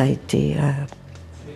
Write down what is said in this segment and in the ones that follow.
ça a été un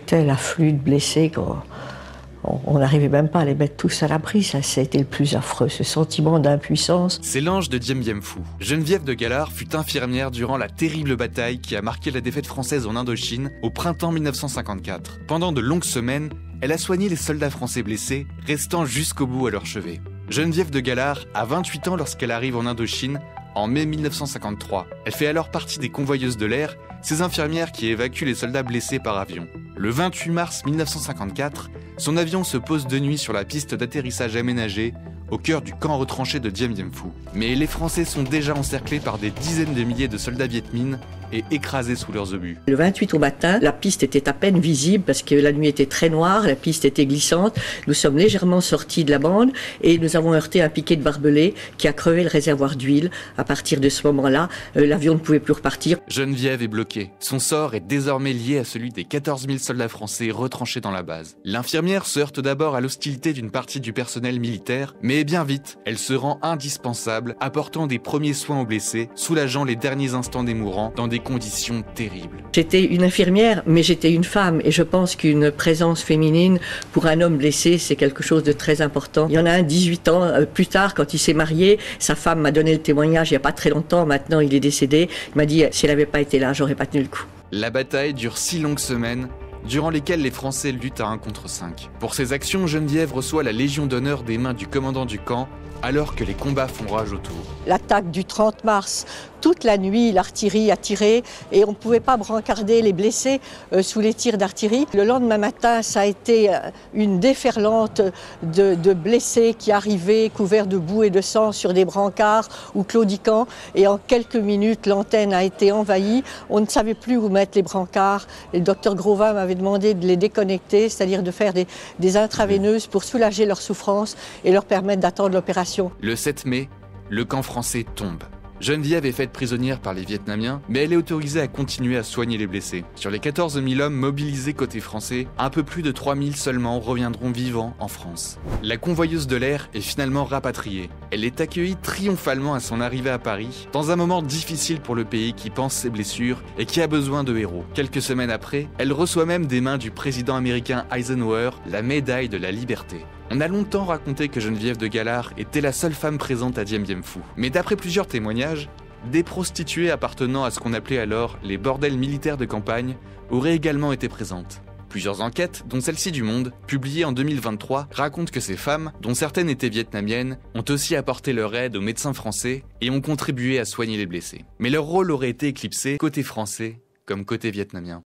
tel afflux de blessés qu'on n'arrivait même pas à les mettre tous à l'abri. Ça a été le plus affreux, ce sentiment d'impuissance. C'est l'ange de Dien Bien Phu. Geneviève de Galard fut infirmière durant la terrible bataille qui a marqué la défaite française en Indochine au printemps 1954. Pendant de longues semaines, elle a soigné les soldats français blessés, restant jusqu'au bout à leur chevet. Geneviève de Galard a 28 ans lorsqu'elle arrive en Indochine en mai 1953. Elle fait alors partie des convoyeuses de l'air, ces infirmières qui évacuent les soldats blessés par avion. Le 28 mars 1954, son avion se pose de nuit sur la piste d'atterrissage aménagée au cœur du camp retranché de Dien Bien Phu. Mais les Français sont déjà encerclés par des dizaines de milliers de soldats Viet Minh et écrasés sous leurs obus. Le 28 au matin, la piste était à peine visible parce que la nuit était très noire, la piste était glissante. Nous sommes légèrement sortis de la bande et nous avons heurté un piquet de barbelés qui a crevé le réservoir d'huile. À partir de ce moment-là, l'avion ne pouvait plus repartir. Geneviève est bloquée. Son sort est désormais lié à celui des 14 000 soldats français retranchés dans la base. L'infirmière se heurte d'abord à l'hostilité d'une partie du personnel militaire, mais bien vite, elle se rend indispensable, apportant des premiers soins aux blessés, soulageant les derniers instants des mourants dans des conditions terribles. J'étais une infirmière, mais j'étais une femme, et je pense qu'une présence féminine pour un homme blessé, c'est quelque chose de très important. Il y en a un 18 ans plus tard, quand il s'est marié, sa femme m'a donné le témoignage il n'y a pas très longtemps, maintenant il est décédé. Il m'a dit, si elle n'avait pas été là, j'aurais pas tenu le coup. La bataille dure 6 longues semaines, durant lesquelles les Français luttent à 1 contre 5. Pour ses actions, Geneviève reçoit la Légion d'honneur des mains du commandant du camp, alors que les combats font rage autour. L'attaque du 30 mars, toute la nuit, l'artillerie a tiré et on ne pouvait pas brancarder les blessés sous les tirs d'artillerie. Le lendemain matin, ça a été une déferlante de blessés qui arrivaient couverts de boue et de sang sur des brancards ou claudiquants. Et en quelques minutes, l'antenne a été envahie. On ne savait plus où mettre les brancards. Et le docteur Grovin m'avait demandé de les déconnecter, c'est-à-dire de faire des intraveineuses pour soulager leur souffrance et leur permettre d'attendre l'opération. Le 7 mai, le camp français tombe. Geneviève est faite prisonnière par les Vietnamiens, mais elle est autorisée à continuer à soigner les blessés. Sur les 14 000 hommes mobilisés côté français, un peu plus de 3 000 seulement reviendront vivants en France. La convoyeuse de l'air est finalement rapatriée. Elle est accueillie triomphalement à son arrivée à Paris, dans un moment difficile pour le pays qui pense ses blessures et qui a besoin de héros. Quelques semaines après, elle reçoit même des mains du président américain Eisenhower la médaille de la liberté. On a longtemps raconté que Geneviève de Galard était la seule femme présente à Dien Bien Phu. Mais d'après plusieurs témoignages, des prostituées appartenant à ce qu'on appelait alors les bordels militaires de campagne auraient également été présentes. Plusieurs enquêtes, dont celle-ci du Monde, publiée en 2023, racontent que ces femmes, dont certaines étaient vietnamiennes, ont aussi apporté leur aide aux médecins français et ont contribué à soigner les blessés. Mais leur rôle aurait été éclipsé côté français comme côté vietnamien.